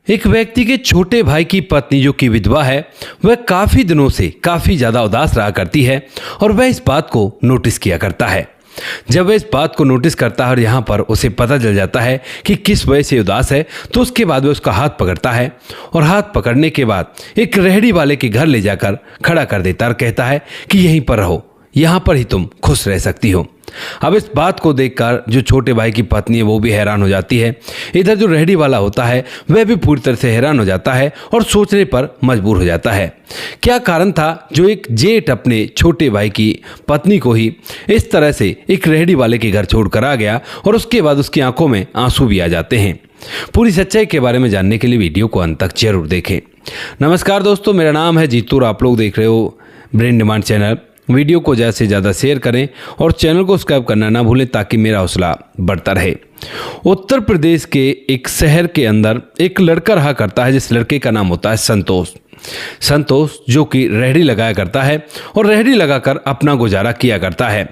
एक व्यक्ति के छोटे भाई की पत्नी जो कि विधवा है, वह काफी दिनों से काफी ज्यादा उदास रहा करती है और वह इस बात को नोटिस किया करता है। जब वह इस बात को नोटिस करता है और यहाँ पर उसे पता चल जाता है कि किस वजह से उदास है, तो उसके बाद वह उसका हाथ पकड़ता है और हाथ पकड़ने के बाद एक रेहड़ी वाले के घर ले जाकर खड़ा कर देता और कहता है कि यहीं पर रहो, यहाँ पर ही तुम खुश रह सकती हो। अब इस बात को देखकर जो छोटे भाई की पत्नी है वो भी हैरान हो जाती है। इधर जो रेहड़ी वाला होता है वह भी पूरी तरह से हैरान हो जाता है और सोचने पर मजबूर हो जाता है क्या कारण था जो एक जेठ अपने छोटे भाई की पत्नी को ही इस तरह से एक रेहड़ी वाले के घर छोड़कर आ गया और उसके बाद उसकी आंखों में आंसू भी आ जाते हैं। पूरी सच्चाई के बारे में जानने के लिए वीडियो को अंत तक जरूर देखें। नमस्कार दोस्तों, मेरा नाम है जीतू और आप लोग देख रहे हो ब्रेन डिमांड चैनल। वीडियो को ज़्यादा से ज़्यादा शेयर करें और चैनल को सब्सक्राइब करना ना भूलें ताकि मेरा हौसला बढ़ता रहे। उत्तर प्रदेश के एक शहर के अंदर एक लड़का रहा करता है जिस लड़के का नाम होता है संतोष, जो कि रेहड़ी लगाया करता है और रेहड़ी लगाकर अपना गुजारा किया करता है।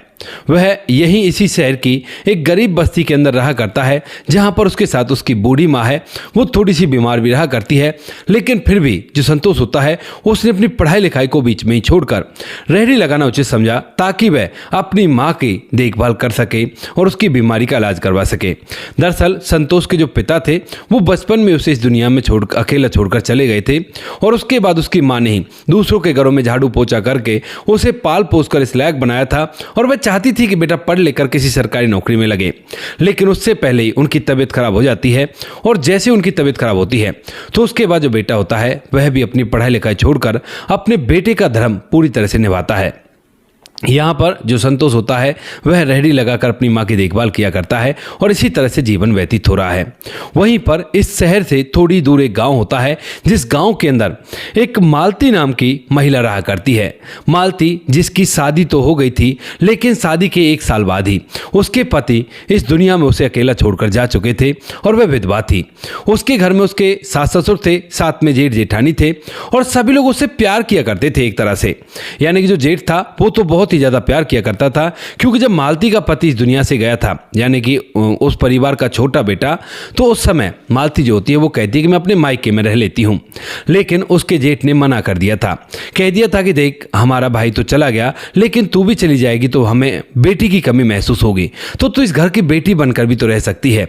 वह यहीं इसी शहर की एक गरीब बस्ती के अंदर रहा करता है जहां पर उसके साथ उसकी बूढ़ी माँ है। वो थोड़ी सी बीमार भी रहा करती है, लेकिन फिर भी जो संतोष होता है उसने अपनी पढ़ाई लिखाई को बीच में ही छोड़कर रेहड़ी लगाना उचित समझा ताकि वह अपनी माँ की देखभाल कर सके और उसकी बीमारी का इलाज करवा सके। दरअसल संतोष के जो पिता थे वो बचपन में उसे इस दुनिया में अकेला छोड़कर चले गए थे और उसके बाद उसकी माँ ने ही दूसरों के घरों में झाड़ू पोछा करके उसे पाल पोस कर इस लायक बनाया था और वह चाहती थी कि बेटा पढ़ लेकर किसी सरकारी नौकरी में लगे। लेकिन उससे पहले ही उनकी तबीयत खराब हो जाती है और जैसे उनकी तबीयत खराब होती है तो उसके बाद जो बेटा होता है वह भी अपनी पढ़ाई लिखाई छोड़कर अपने बेटे का धर्म पूरी तरह से निभाता है। यहाँ पर जो संतोष होता है वह रेहड़ी लगाकर अपनी माँ की देखभाल किया करता है और इसी तरह से जीवन व्यतीत हो रहा है। वहीं पर इस शहर से थोड़ी दूर एक गांव होता है जिस गांव के अंदर एक मालती नाम की महिला रहा करती है। मालती जिसकी शादी तो हो गई थी, लेकिन शादी के 1 साल बाद ही उसके पति इस दुनिया में उसे अकेला छोड़कर जा चुके थे और वह विधवा थी। उसके घर में उसके सास ससुर थे, साथ में जेठ जेठानी थे और सभी लोग उससे प्यार किया करते थे एक तरह से। यानी कि जो जेठ था वो तो बहुत ही ज्यादा प्यार किया करता था, क्योंकि जब मालती का पति इस दुनिया से गया था, यानी कि उस परिवार का छोटा बेटा, तो उस समय मालती जो होती है वो कहती है कि मैं अपने मायके में रह लेती हूं। लेकिन उसके जेठ ने मना कर दिया था, कह दिया था कि देख हमारा भाई तो चला गया, लेकिन तू भी चली जाएगी तो हमें बेटी की कमी महसूस होगी, तो तू इस घर की बेटी बनकर भी तो रह सकती है।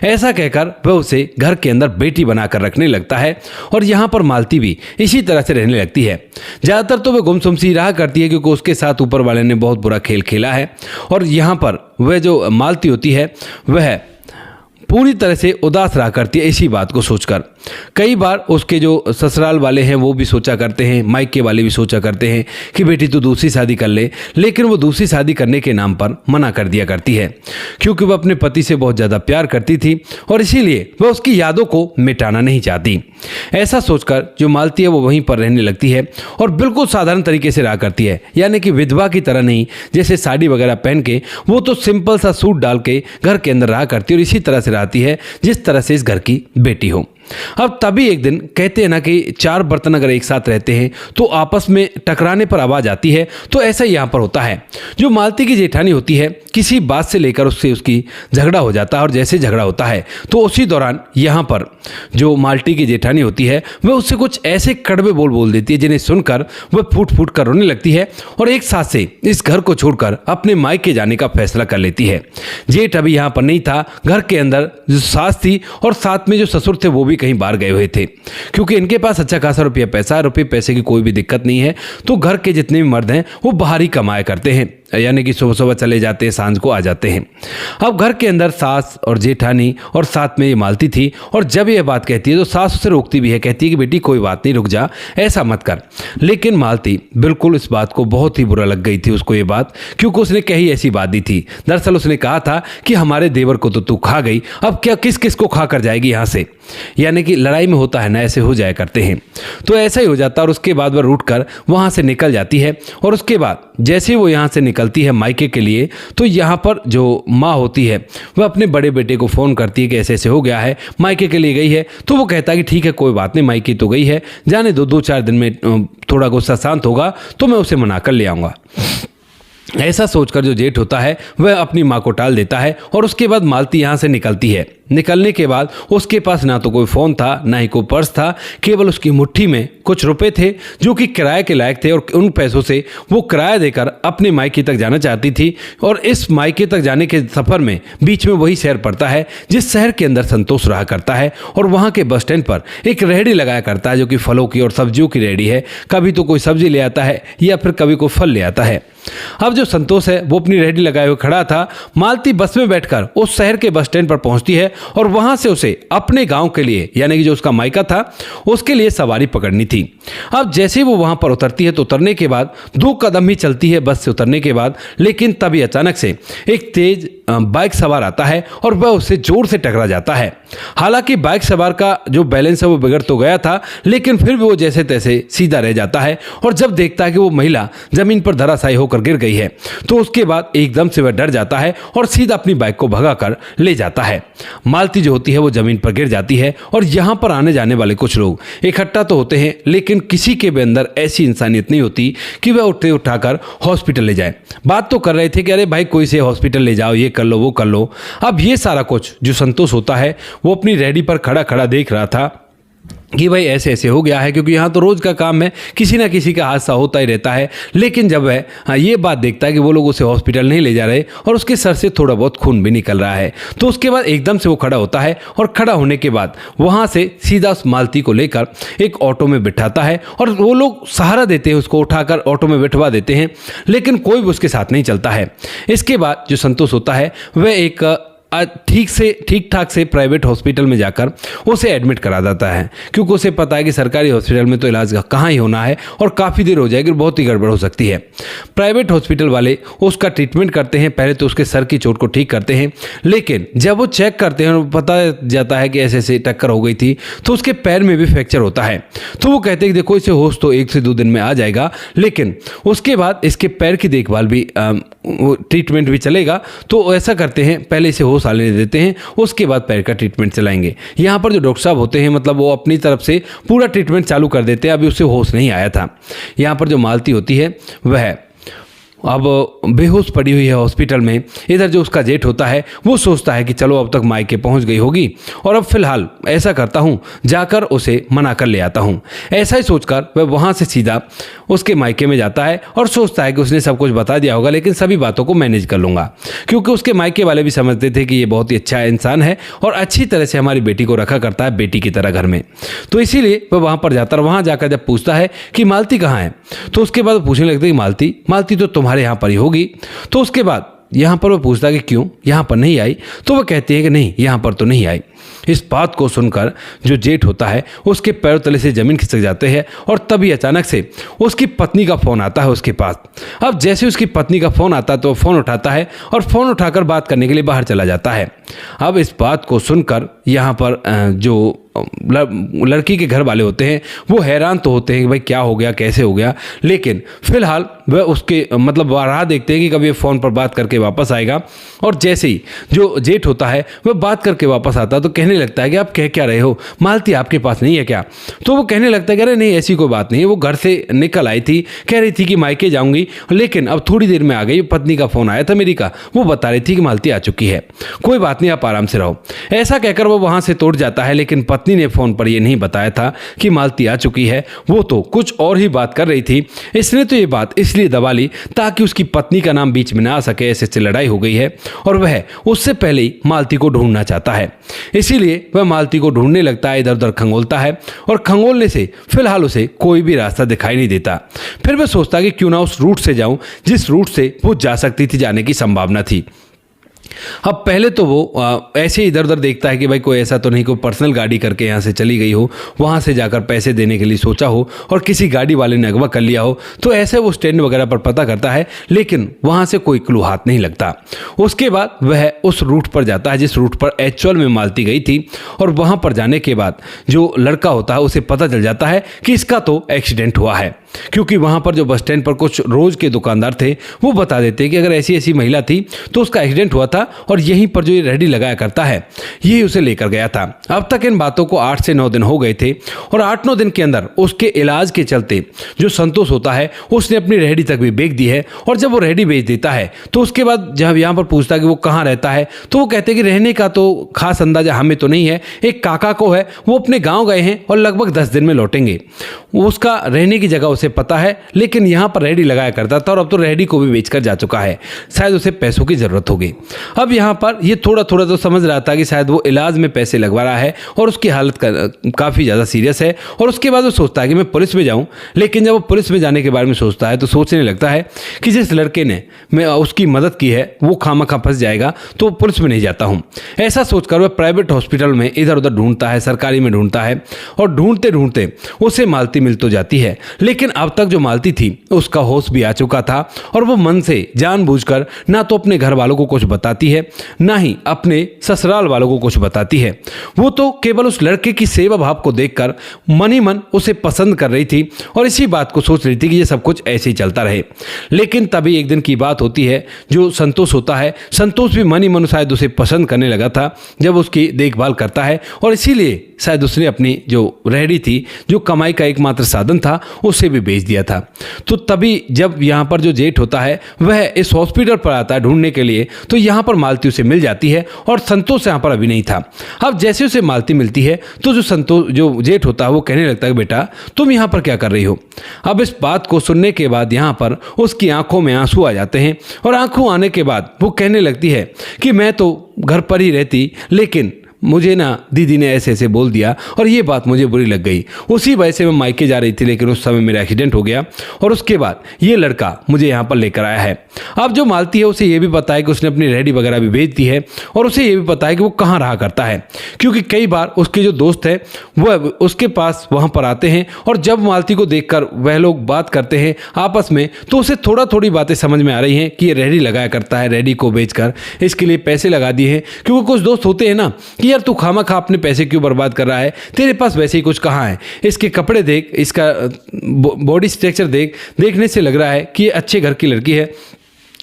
ऐसा कहकर वह उसे घर के अंदर बेटी बनाकर रखने लगता है और यहाँ पर मालती भी इसी तरह से रहने लगती है। ज्यादातर तो वह गुमसुम सी रहा करती है क्योंकि उसके साथ ऊपर वाले ने बहुत बुरा खेल खेला है और यहाँ पर वह जो मालती होती है वह पूरी तरह से उदास रहा करती है इसी बात को सोचकर। कई बार उसके जो ससुराल वाले हैं वो भी सोचा करते हैं, मायके वाले भी सोचा करते हैं कि बेटी तू दूसरी शादी कर ले, लेकिन वो दूसरी शादी करने के नाम पर मना कर दिया करती है क्योंकि वह अपने पति से बहुत ज़्यादा प्यार करती थी और इसीलिए वह उसकी यादों को मिटाना नहीं चाहती। ऐसा सोचकर जो मालती है वो वहीं पर रहने लगती है और बिल्कुल साधारण तरीके से रहा करती है, यानी कि विधवा की तरह नहीं, जैसे साड़ी वगैरह पहन के, वो तो सिंपल सा सूट डाल के घर के अंदर रहा करती है और इसी तरह से रहती है जिस तरह से इस घर की बेटी हो। अब तभी एक दिन कहते हैं ना कि 4 बर्तन अगर एक साथ रहते हैं तो आपस में टकराने पर आवाज आती है, तो ऐसा ही यहाँ पर होता है। जो मालती की जेठानी होती है किसी बात से लेकर उससे उसकी झगड़ा हो जाता है और जैसे झगड़ा होता है तो उसी दौरान यहाँ पर जो मालती की जेठानी होती है वह उससे कुछ ऐसे कड़वे बोल देती है जिन्हें सुनकर वह फूट फूट कर रोने लगती है और एक साथ से इस घर को छोड़कर अपने मायके जाने का फैसला कर लेती है। जेठ अभी यहाँ पर नहीं था, घर के अंदर जो सास थी और साथ में जो ससुर थे वो भी कहीं बाहर गए हुए थे, क्योंकि इनके पास अच्छा खासा रुपये पैसे की कोई भी दिक्कत नहीं है, तो घर के जितने भी मर्द हैं वो बाहर ही कमाया करते हैं, यानी कि सुबह सुबह चले जाते हैं, सांझ को आ जाते हैं। अब घर के अंदर सास और जेठानी और साथ में ये मालती थी और जब ये बात कहती है तो सास उसे रोकती भी है, कहती है कि बेटी कोई बात नहीं, रुक जा, ऐसा मत कर। लेकिन मालती बिल्कुल इस बात को बहुत ही बुरा लग गई थी उसको ये बात, क्योंकि उसने कही ऐसी बात दी थी। दरअसल उसने कहा था कि हमारे देवर को तो तू खा गई, अब क्या किस किस को खा कर जाएगी यहाँ से, यानी कि लड़ाई में होता है ना, ऐसे हो जाया करते हैं। तो ऐसा ही हो जाता और उसके बाद वह रूठ कर वहाँ से निकल जाती है और उसके बाद जैसे वो यहाँ से निकलती है मायके के लिए, तो यहाँ पर जो माँ होती है वह अपने बड़े बेटे को फ़ोन करती है कि ऐसे ऐसे हो गया है, मायके के लिए गई है। तो वो कहता है कि ठीक है कोई बात नहीं, मायके तो गई है, जाने दो, 2-4 दिन में थोड़ा गुस्सा शांत होगा तो मैं उसे मना कर ले आऊँगा। ऐसा सोचकर जो जेठ होता है वह अपनी माँ को टाल देता है और उसके बाद मालती यहाँ से निकलती है। निकलने के बाद उसके पास ना तो कोई फ़ोन था, ना ही कोई पर्स था, केवल उसकी मुट्ठी में कुछ रुपए थे जो कि किराए के लायक थे और उन पैसों से वो किराया देकर अपने मायके तक जाना चाहती थी। और इस मायके तक जाने के सफ़र में बीच में वही शहर पड़ता है जिस शहर के अंदर संतोष रहा करता है और वहाँ के बस स्टैंड पर एक रेहड़ी लगाया करता है जो कि फलों की और सब्जियों की रेहड़ी है। कभी तो कोई सब्जी ले आता है या फिर कभी कोई फल ले आता है। अब जो संतोष है वो अपनी रेहड़ी लगाए हुए खड़ा था। मालती बस में बैठकर उस शहर के बस स्टैंड पर पहुंचती है और वहां से उसे अपने गांव के लिए यानी कि जो उसका मायका था उसके लिए सवारी पकड़नी थी। अब जैसे ही वो वहां पर उतरती है तो उतरने के बाद 2 कदम ही चलती है बस से उतरने के बाद, लेकिन तभी अचानक से एक तेज बाइक सवार आता है और वह उससे जोर से टकरा जाता है। हालांकि बाइक सवार का जो बैलेंस है वो बिगड़ तो गया था, लेकिन फिर भी वो जैसे तैसे सीधा रह जाता है और जब देखता है कि वो महिला जमीन पर धराशायी होकर गिर गई है तो उसके बाद एकदम से वह डर जाता है और सीधा अपनी बाइक को भगाकर ले जाता है। मालती जो होती है वो जमीन पर गिर जाती है और यहाँ पर आने जाने वाले कुछ लोग इकट्ठा तो होते हैं, लेकिन किसी के भी अंदर ऐसी इंसानियत नहीं होती कि वह उठाकर हॉस्पिटल ले जाए। बात तो कर रहे थे कि अरे भाई कोई से हॉस्पिटल ले जाओ, ये कर लो वो कर लो। अब ये सारा कुछ जो संतोष होता है वो अपनी रेहड़ी पर खड़ा खड़ा देख रहा था कि भाई ऐसे ऐसे हो गया है, क्योंकि यहाँ तो रोज़ का काम है, किसी ना किसी का हादसा होता ही रहता है। लेकिन जब वह ये बात देखता है कि वो लोग उसे हॉस्पिटल नहीं ले जा रहे और उसके सर से थोड़ा बहुत खून भी निकल रहा है, तो उसके बाद एकदम से वो खड़ा होता है और खड़ा होने के बाद वहाँ से सीधा उस मालती को लेकर एक ऑटो में बिठाता है और वो लोग सहारा देते हैं, उसको उठाकर ऑटो में बिठवा देते हैं, लेकिन कोई भी उसके साथ नहीं चलता है। इसके बाद जो संतोष होता है वह एक ठीक ठाक से प्राइवेट हॉस्पिटल में जाकर उसे एडमिट करा देता है, क्योंकि उसे पता है कि सरकारी हॉस्पिटल में तो इलाज कहाँ ही होना है और काफ़ी देर हो जाएगी, बहुत ही गड़बड़ हो सकती है। प्राइवेट हॉस्पिटल वाले उसका ट्रीटमेंट करते हैं, पहले तो उसके सर की चोट को ठीक करते हैं, लेकिन जब वो चेक करते हैं और पता जाता है कि ऐसे ऐसे टक्कर हो गई थी तो उसके पैर में भी फ्रैक्चर होता है। तो वो कहते हैं कि देखो इसे होश तो 1 से 2 दिन में आ जाएगा, लेकिन उसके बाद इसके पैर की देखभाल भी ट्रीटमेंट भी चलेगा। तो ऐसा करते हैं, पहले इसे होश आने देते हैं, उसके बाद पैर का ट्रीटमेंट चलाएंगे। यहाँ पर जो डॉक्टर साहब होते हैं मतलब वो अपनी तरफ से पूरा ट्रीटमेंट चालू कर देते हैं। अभी उसे होश नहीं आया था। यहाँ पर जो मालती होती है वह अब बेहोश पड़ी हुई है हॉस्पिटल में। इधर जो उसका जेठ होता है वो सोचता है कि चलो अब तक मायके पहुंच गई होगी और अब फिलहाल ऐसा करता हूं, जाकर उसे मना कर ले आता हूं। ऐसा ही सोचकर वह वहां से सीधा उसके मायके में जाता है और सोचता है कि उसने सब कुछ बता दिया होगा, लेकिन सभी बातों को मैनेज कर लूँगा, क्योंकि उसके मायके वाले भी समझते थे कि ये बहुत ही अच्छा इंसान है और अच्छी तरह से हमारी बेटी को रखा करता है, बेटी की तरह घर में। तो इसीलिए वह वहाँ पर जाता है। वहाँ जाकर जब पूछता है कि मालती कहाँ है, तो उसके बाद पूछने लगता है कि मालती तो तुम्हारे यहाँ पर ही होगी। तो उसके बाद यहाँ पर वो पूछता है कि क्यों यहाँ पर नहीं आई, तो वह कहती है कि नहीं यहाँ पर तो नहीं आई। इस बात को सुनकर जो जेठ होता है उसके पैरों तले से जमीन खिसक जाते हैं और तभी अचानक से उसकी पत्नी का फ़ोन आता है उसके पास। अब जैसे उसकी पत्नी का फ़ोन आता है तो फ़ोन उठाता है और फ़ोन उठाकर बात करने के लिए बाहर चला जाता है। अब इस बात को सुनकर यहाँ पर जो लड़की के घर वाले होते हैं वो हैरान तो होते हैं कि भाई क्या हो गया, कैसे हो गया, लेकिन फिलहाल वह उसके मतलब राह देखते हैं कि कभी फ़ोन पर बात करके वापस आएगा। और जैसे ही जो जेठ होता है वह बात करके वापस आता है तो कहने लगता है कि आप कह क्या रहे हो, मालती आपके पास नहीं है क्या? तो वो कहने लगता है कि अरे नहीं ऐसी कोई बात नहीं है, वो घर से निकल आई थी, कह रही थी कि मायके जाऊंगी, लेकिन अब थोड़ी देर में आ गई। पत्नी का फ़ोन आया था मेरी का, वो बता रही थी कि मालती आ चुकी है, कोई बात नहीं आप आराम से रहो। ऐसा कहकर वो वहाँ से तोड़ जाता है, लेकिन पत्नी ने फ़ोन पर यह नहीं बताया था कि मालती आ चुकी है, वो तो कुछ और ही बात कर रही थी। इसने तो ये बात इसलिए दबा ली ताकि उसकी पत्नी का नाम बीच में ना आ सके, ऐसे से लड़ाई हो गई है और वह उससे पहले ही मालती को ढूंढना चाहता है। इसीलिए वह मालती को ढूंढने लगता है, इधर उधर खंगोलता है और खंगोलने से फिलहाल उसे कोई भी रास्ता दिखाई नहीं देता। फिर वह सोचता कि क्यों ना उस रूट से जाऊं जिस रूट से वो जा सकती थी, जाने की संभावना थी। अब पहले तो वो ऐसे इधर उधर देखता है कि भाई कोई ऐसा तो नहीं कोई पर्सनल गाड़ी करके यहाँ से चली गई हो, वहाँ से जाकर पैसे देने के लिए सोचा हो और किसी गाड़ी वाले ने अगवा कर लिया हो, तो ऐसे वो स्टैंड वगैरह पर पता करता है, लेकिन वहाँ से कोई क्लू हाथ नहीं लगता। उसके बाद वह उस रूट पर जाता है जिस रूट पर एक्चुअल में मालती गई थी और वहाँ पर जाने के बाद जो लड़का होता है उसे पता चल जाता है कि इसका तो एक्सीडेंट हुआ है। क्योंकि वहाँ पर जो बस स्टैंड पर कुछ रोज के दुकानदार थे वो बता देते हैं कि अगर ऐसी ऐसी महिला थी तो उसका एक्सीडेंट हुआ था और यहीं पर जो ये रेहड़ी लगाया करता है यही उसे लेकर गया था। अब तक इन बातों को 8 से 9 दिन हो गए थे और 8-9 दिन के अंदर उसके इलाज के चलते जो संतोष होता है उसने अपनी रेहड़ी तक भी बेच दी है। और जब वो रेहड़ी बेच देता है तो उसके बाद जब यहाँ पर पूछता है कि वो कहाँ रहता है तो वो कहते हैं कि रहने का तो खास अंदाजा हमें तो नहीं है, एक काका को है, वो अपने गाँव गए हैं और लगभग 10 दिन में लौटेंगे। उसका रहने की जगह उसे पता है, लेकिन यहाँ पर रेहड़ी लगाया करता था और अब तो रेहड़ी को भी बेचकर जा चुका है, शायद उसे पैसों की ज़रूरत होगी। अब यहाँ पर ये थोड़ा थोड़ा तो समझ रहा था कि शायद वो इलाज में पैसे लगवा रहा है और उसकी हालत काफ़ी ज़्यादा सीरियस है। और उसके बाद वो सोचता है कि मैं पुलिस में जाऊँ, लेकिन जब वो पुलिस में जाने के बारे में सोचता है तो सोचने लगता है कि जिस लड़के ने मैं उसकी मदद की है वो खामखा फंस जाएगा, तो पुलिस में नहीं जाता हूँ। ऐसा सोचकर वह प्राइवेट हॉस्पिटल में इधर उधर ढूंढता है, सरकारी में ढूंढता है और ढूंढते ढूंढते उसे मालती मिल तो जाती है। लेकिन अब तक जो मालती थी उसका होश भी आ चुका था और वो मन से जानबूझकर ना तो अपने घर वालों को कुछ बताती है ना ही अपने ससुराल वालों को कुछ बताती है। वो तो केवल उस लड़के की सेवा भाव को देखकर मन ही मन उसे पसंद कर रही थी और इसी बात को सोच रही थी कि ये सब कुछ ऐसे ही चलता रहे। लेकिन तभी एक दिन की बात होती है, जो संतोष होता है, संतोष भी मन ही मन शायद उसे पसंद करने लगा था जब उसकी देखभाल करता है और इसीलिए शायद उसने अपनी जो रेहड़ी थी, जो कमाई का एकमात्र साधन था, उसे भी बेच दिया था। तो तभी जब यहाँ पर जो जेठ होता है वह इस हॉस्पिटल पर आता है ढूंढने के लिए, तो यहाँ पर मालती उसे मिल जाती है और संतोष यहाँ पर अभी नहीं था। अब जैसे उसे मालती मिलती है तो जो जेठ होता है वो कहने लगता है बेटा तुम यहाँ पर क्या कर रही हो। अब इस बात को सुनने के बाद यहाँ पर उसकी आंखों में आंसू आ जाते हैं और आंसू आने के बाद वो कहने लगती है कि मैं तो घर पर ही रहती, लेकिन मुझे ना दीदी ने ऐसे ऐसे बोल दिया और ये बात मुझे बुरी लग गई। उसी वजह से मैं मायके जा रही थी, लेकिन उस समय मेरा एक्सीडेंट हो गया और उसके बाद ये लड़का मुझे यहाँ पर लेकर आया है। अब जो मालती है उसे ये भी पता है कि उसने अपनी रेहड़ी वगैरह भी बेच दी है और उसे ये भी पता है कि वो कहाँ रहा करता है, क्योंकि कई बार उसके जो दोस्त हैं वह उसके पास वहाँ पर आते हैं और जब मालती को देखकर वह लोग बात करते हैं आपस में, तो उसे थोड़ी बातें समझ में आ रही हैं कि ये रेहड़ी लगाया करता है, रेहड़ी को बेचकर इसके लिए पैसे लगा दिए हैं। क्योंकि कुछ दोस्त होते हैं ना कि यार तू खामखा अपने पैसे क्यों बर्बाद कर रहा है, तेरे पास वैसे ही कुछ कहाँ है, इसके कपड़े देख, इसका बॉडी स्ट्रक्चर देख, देखने से लग रहा है कि ये अच्छे घर की लड़की है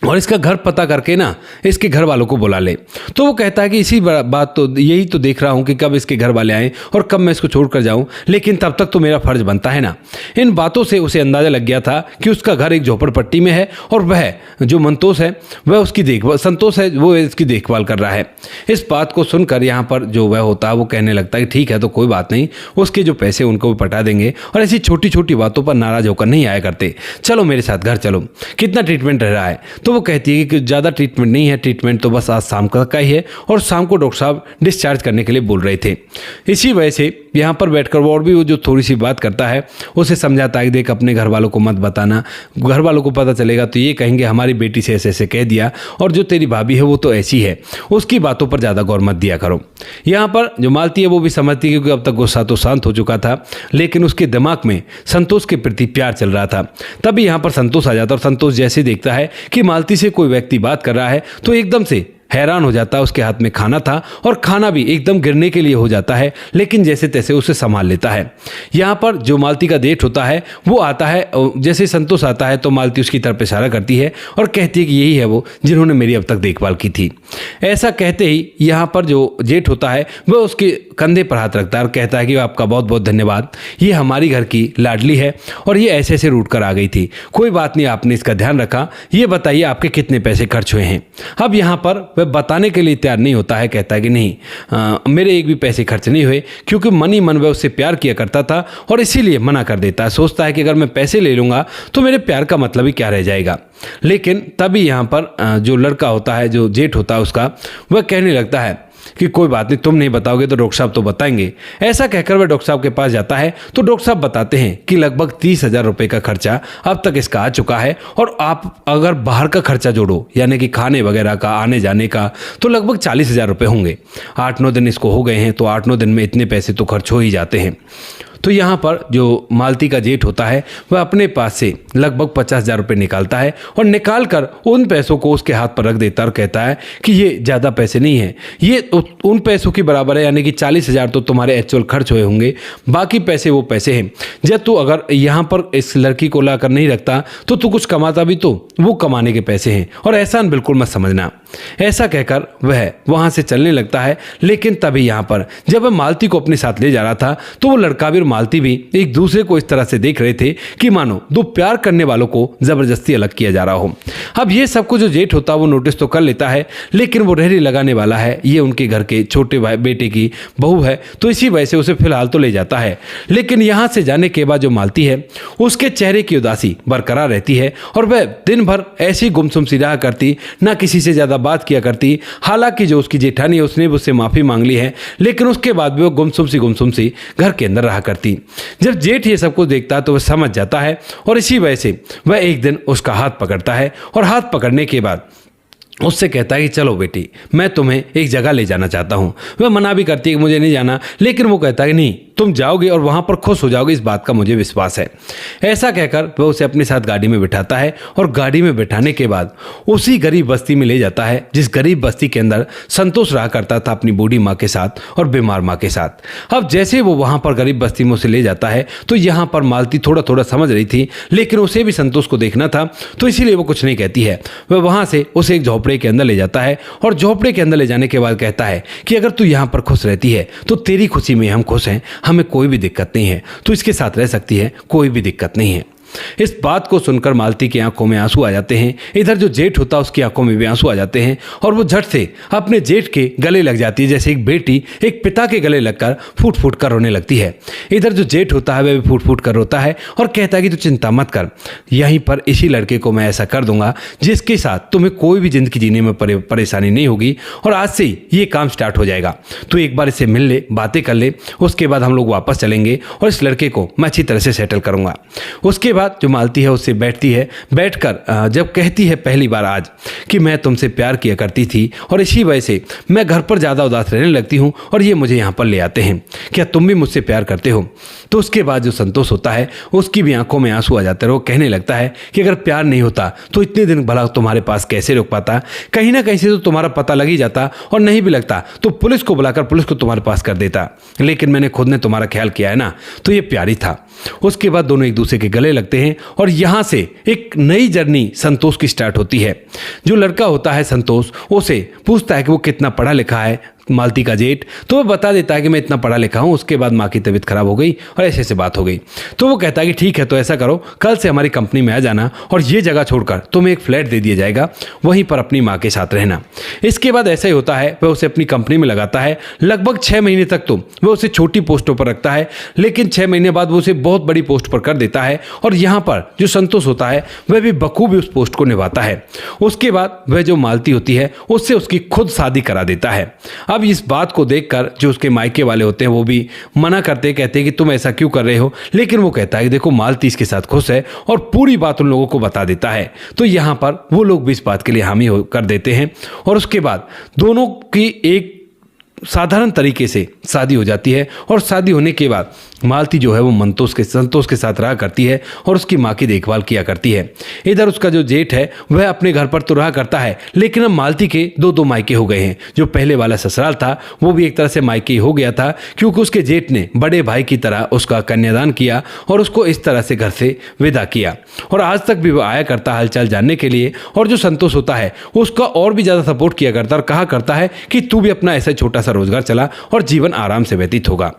और इसका घर पता करके ना इसके घर वालों को बुला ले। तो वो कहता है कि इसी बात तो यही तो देख रहा हूँ कि कब इसके घर वाले आएँ और कब मैं इसको छोड़ कर जाऊँ, लेकिन तब तक तो मेरा फर्ज बनता है ना। इन बातों से उसे अंदाज़ा लग गया था कि उसका घर एक झोपड़पट्टी में है और वह जो संतोष है वह उसकी देखभाल संतोष है वो इसकी देखभाल कर रहा है। इस बात को सुनकर यहाँ पर जो वह होता है वो कहने लगता है कि ठीक है तो कोई बात नहीं, उसके जो पैसे उनको भी पटा देंगे और ऐसी छोटी छोटी बातों पर नाराज़ होकर नहीं आया करते, चलो मेरे साथ घर चलो, कितना ट्रीटमेंट रह रहा है। तो वो कहती है कि ज़्यादा ट्रीटमेंट नहीं है, ट्रीटमेंट तो बस आज शाम का ही है और शाम को डॉक्टर साहब डिस्चार्ज करने के लिए बोल रहे थे। इसी वजह से यहाँ पर बैठकर वो और भी वो जो थोड़ी सी बात करता है उसे समझाता है कि देख अपने घर वालों को मत बताना, घर वालों को पता चलेगा तो ये कहेंगे हमारी बेटी से ऐसे ऐसे कह दिया और जो तेरी भाभी है वो तो ऐसी है, उसकी बातों पर ज़्यादा गौर मत दिया करो। यहाँ पर जो मालती है वो भी समझती है क्योंकि अब तक गुस्सा तो शांत हो चुका था, लेकिन उसके दिमाग में संतोष के प्रति प्यार चल रहा था। तभी यहाँ पर संतोष आ जाता और संतोष जैसे देखता है कि मालती से कोई व्यक्ति बात कर रहा है तो एकदम से हैरान हो जाता है। उसके हाथ में खाना था और खाना भी एकदम गिरने के लिए हो जाता है, लेकिन जैसे तैसे उसे संभाल लेता है। यहाँ पर जो मालती का जेठ होता है वो आता है, जैसे संतोष आता है तो मालती उसकी तरफ इशारा करती है और कहती है कि यही है वो जिन्होंने मेरी अब तक देखभाल की थी। ऐसा कहते ही यहाँ पर जो जेठ होता है वह उसके कंधे पर हाथ रखता है और कहता है कि आपका बहुत बहुत धन्यवाद, ये हमारी घर की लाडली है और ये ऐसे ऐसे रूट कर आ गई थी, कोई बात नहीं, आपने इसका ध्यान रखा, ये बताइए आपके कितने पैसे खर्च हुए हैं। अब यहाँ पर वह बताने के लिए तैयार नहीं होता है, कहता है कि नहीं मेरे एक भी पैसे खर्च नहीं हुए, क्योंकि मन ही मन वह उससे प्यार किया करता था और इसीलिए मना कर देता है। सोचता है कि अगर मैं पैसे ले लूँगा तो मेरे प्यार का मतलब ही क्या रह जाएगा। लेकिन तभी यहाँ पर जो लड़का होता है, जो जेठ होता है उसका, वह कहने लगता है कि कोई बात नहीं, तुम नहीं बताओगे तो डॉक्टर साहब तो बताएंगे। ऐसा कहकर वह डॉक्टर साहब के पास जाता है तो डॉक्टर साहब बताते हैं कि लगभग 30,000 रुपये का खर्चा अब तक इसका आ चुका है और आप अगर बाहर का खर्चा जोड़ो यानी कि खाने वगैरह का, आने जाने का, तो लगभग 40,000 रुपये होंगे। 8-9 दिन इसको हो गए हैं तो 8-9 दिन में इतने पैसे तो खर्च हो ही जाते हैं। तो यहाँ पर जो मालती का जेठ होता है वह अपने पास से लगभग 50,000 रुपये निकालता है और निकाल कर उन पैसों को उसके हाथ पर रख देता है और कहता है कि ये ज़्यादा पैसे नहीं है, ये उन पैसों के बराबर है, यानी कि 40,000 तो तुम्हारे एक्चुअल खर्च हुए होंगे, बाकी पैसे वो पैसे हैं। जब तू अगर यहाँ पर इस लड़की को लाकर नहीं रखता तो तू कुछ कमाता भी तो वो कमाने के पैसे हैं और एहसान बिल्कुल मत समझना। ऐसा कहकर वह वहाँ से चलने लगता है। लेकिन तभी यहाँ पर जब वह मालती को अपने साथ ले जा रहा था तो वो लड़का भी और मालती भी एक दूसरे को इस तरह से देख रहे थे कि मानो दो प्यार करने वालों को जबरदस्ती अलग किया जा रहा हो। अब ये सब कुछ जो जेठ होता है वो नोटिस तो कर लेता है, लेकिन वो रेहड़ी लगाने वाला है, ये उनके घर के छोटे भाई बेटे की बहू है, तो इसी वजह से उसे फिलहाल तो ले जाता है। लेकिन यहाँ से जाने के बाद जो मालती है उसके चेहरे की उदासी बरकरार रहती है और वह दिन भर ऐसी गुमसुम सी रहा करती, ना किसी से ज़्यादा बात किया करती। हालांकि जो उसकी जेठानी है उसने भी उससे माफ़ी मांग ली है, लेकिन उसके बाद भी वो गुमसुम सी घर के अंदर रहा करती। जब जेठ ये सब कुछ देखता है तो वह समझ जाता है और इसी वजह से वह एक दिन उसका हाथ पकड़ता है और हाथ पकड़ने के बाद उससे कहता है कि चलो बेटी, मैं तुम्हें एक जगह ले जाना चाहता हूँ। वह मना भी करती है कि मुझे नहीं जाना, लेकिन वो कहता है कि नहीं, तुम जाओगे और वहाँ पर खुश हो जाओगे, इस बात का मुझे विश्वास है। ऐसा कहकर वह उसे अपने साथ गाड़ी में बिठाता है और गाड़ी में बिठाने के बाद उसी गरीब बस्ती में ले जाता है जिस गरीब बस्ती के अंदर संतोष रहा करता था अपनी बूढ़ी माँ के साथ और बीमार माँ के साथ। अब जैसे वो वहाँ पर गरीब बस्ती में उसे ले जाता है तो यहाँ पर मालती थोड़ा थोड़ा समझ रही थी, लेकिन उसे भी संतोष को देखना था, तो इसीलिए वो कुछ नहीं कहती है। वह वहाँ से उसे एक झोपड़े के अंदर ले जाता है और झोपड़े के अंदर ले जाने के बाद कहता है कि अगर तू यहाँ पर खुश रहती है तो तेरी खुशी में हम खुश हैं, हमें कोई भी दिक्कत नहीं है, तू इसके साथ रह सकती है, कोई भी दिक्कत नहीं है। इस बात को सुनकर मालती की आंखों में आंसू आ जाते हैं। इधर जो जेठ होता है उसकी आंखों में भी आंसू आ जाते हैं और वो झट से अपने जेठ के गले लग जाती है, जैसे एक बेटी एक पिता के गले लगकर फूट फूट कर रोने लगती है। इधर जो जेठ होता है वह भी फूट फूट कर रोता है और कहता है कि तू चिंता मत कर, यहीं पर इसी लड़के को मैं ऐसा कर दूंगा जिसके साथ तुम्हें कोई भी जिंदगी जीने में परेशानी नहीं होगी और आज से ही ये काम स्टार्ट हो जाएगा। तो एक बार इसे मिल ले, बातें कर ले, उसके बाद हम लोग वापस चलेंगे और इस लड़के को मैं अच्छी तरह से सेटल करूंगा। उसके बाद जो मालती है उससे बैठती है, बैठकर जब कहती है पहली बार आज कि मैं तुमसे प्यार किया करती थी और इसी वजह से मैं घर पर ज़्यादा उदास रहने लगती हूँ और ये मुझे यहाँ पर ले आते हैं, क्या तुम भी मुझसे प्यार करते हो? तो उसके बाद जो संतोष होता है उसकी भी आंखों में आंसू आ जाते हैं। वो कहने लगता है कि अगर प्यार नहीं होता तो इतने दिन भला तुम्हारे पास कैसे रुक पाता, कहीं ना कहीं से तो तुम्हारा पता लग ही जाता और नहीं भी लगता तो पुलिस को बुलाकर पुलिस को तुम्हारे पास कर देता, लेकिन मैंने खुद ने तुम्हारा ख्याल किया है ना, तो ये प्यार ही था। उसके बाद दोनों एक दूसरे के गले लगते हैं और यहाँ से एक नई जर्नी संतोष की स्टार्ट होती है। जो लड़का होता है संतोष उसे पूछता है कि वो कितना पढ़ा लिखा है, मालती का जेठ, तो वो बता देता है कि मैं इतना पढ़ा लिखा हूँ। उसके बाद माँ की तबीयत खराब हो गई और ऐसे ऐसे बात हो गई। तो वो कहता है कि ठीक है, तो ऐसा करो, कल से हमारी कंपनी में आ जाना और ये जगह छोड़कर तुम्हें एक फ्लैट दे दिया जाएगा, वहीं पर अपनी माँ के साथ रहना। इसके बाद ऐसा ही होता है, वह उसे अपनी कंपनी में लगाता है। लगभग 6 महीने तक तो वह उसे छोटी पोस्टों पर रखता है, लेकिन 6 महीने बाद वो उसे बहुत बड़ी पोस्ट पर कर देता है और यहाँ पर जो संतोष होता है वह भी बखूबी उस पोस्ट को निभाता है। उसके बाद वह जो मालती होती है उससे उसकी खुद शादी करा देता है। अब इस बात को देखकर जो उसके मायके वाले होते हैं वो भी मना करते, कहते हैं कि तुम ऐसा क्यों कर रहे हो, लेकिन वो कहता है कि देखो मालती इसके साथ खुश है और पूरी बात उन लोगों को बता देता है। तो यहाँ पर वो लोग भी इस बात के लिए हामी कर देते हैं और उसके बाद दोनों की एक साधारण तरीके से शादी हो जाती है और शादी होने के बाद मालती जो है वो संतोष के साथ रहा करती है और उसकी माँ की देखभाल किया करती है। इधर उसका जो जेठ है वह अपने घर पर तो रहा करता है, लेकिन अब मालती के दो मायके हो गए हैं। जो पहले वाला ससुराल था वो भी एक तरह से मायके हो गया था, क्योंकि उसके जेठ ने बड़े भाई की तरह उसका कन्यादान किया और उसको इस तरह से घर से विदा किया और आज तक भी वो आया करता हालचाल जानने के लिए। और जो संतोष होता है उसका और भी ज़्यादा सपोर्ट किया करता और कहा करता है कि तू भी अपना ऐसा छोटा सा रोजगार चला और जीवन आराम से व्यतीत होगा।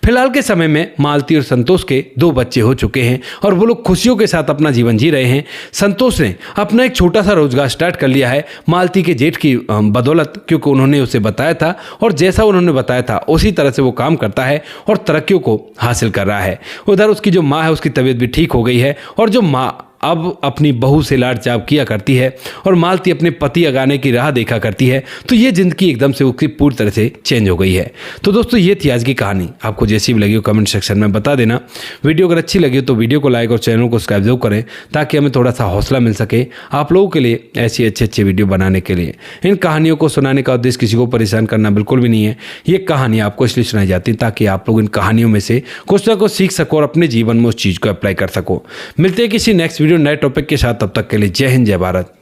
फिलहाल के समय में मालती और संतोष के 2 बच्चे हो चुके हैं और वो लोग खुशियों के साथ अपना जीवन जी रहे हैं। संतोष ने अपना एक छोटा सा रोजगार स्टार्ट कर लिया है मालती के जेठ की बदौलत, क्योंकि उन्होंने उसे बताया था और जैसा उन्होंने बताया था उसी तरह से वो काम करता है और तरक्कियों को हासिल कर रहा है। उधर उसकी जो माँ है उसकी तबीयत भी ठीक हो गई है और जो माँ अब अपनी बहू से लाड चाव किया करती है और मालती अपने पति अगाने की राह देखा करती है। तो ये ज़िंदगी एकदम से उसकी पूरी तरह से चेंज हो गई है। तो दोस्तों ये थी आज की कहानी। आपको जैसी भी लगी हो कमेंट सेक्शन में बता देना। वीडियो अगर अच्छी लगी हो तो वीडियो को लाइक और चैनल को सब्सक्राइब जरूर करें, ताकि हमें थोड़ा सा हौसला मिल सके आप लोगों के लिए ऐसी अच्छे वीडियो बनाने के लिए। इन कहानियों को सुनाने का उद्देश्य किसी को परेशान करना बिल्कुल भी नहीं है। ये कहानी आपको इसलिए सुनाई जाती है ताकि आप लोग इन कहानियों में से कुछ ना कुछ सीख सको और अपने जीवन में उस चीज़ को अप्लाई कर सको। मिलते हैं किसी नेक्स्ट वीडियो नए टॉपिक के साथ। तब तक के लिए जय हिंद, जय भारत,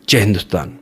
जय हिंदुस्तान।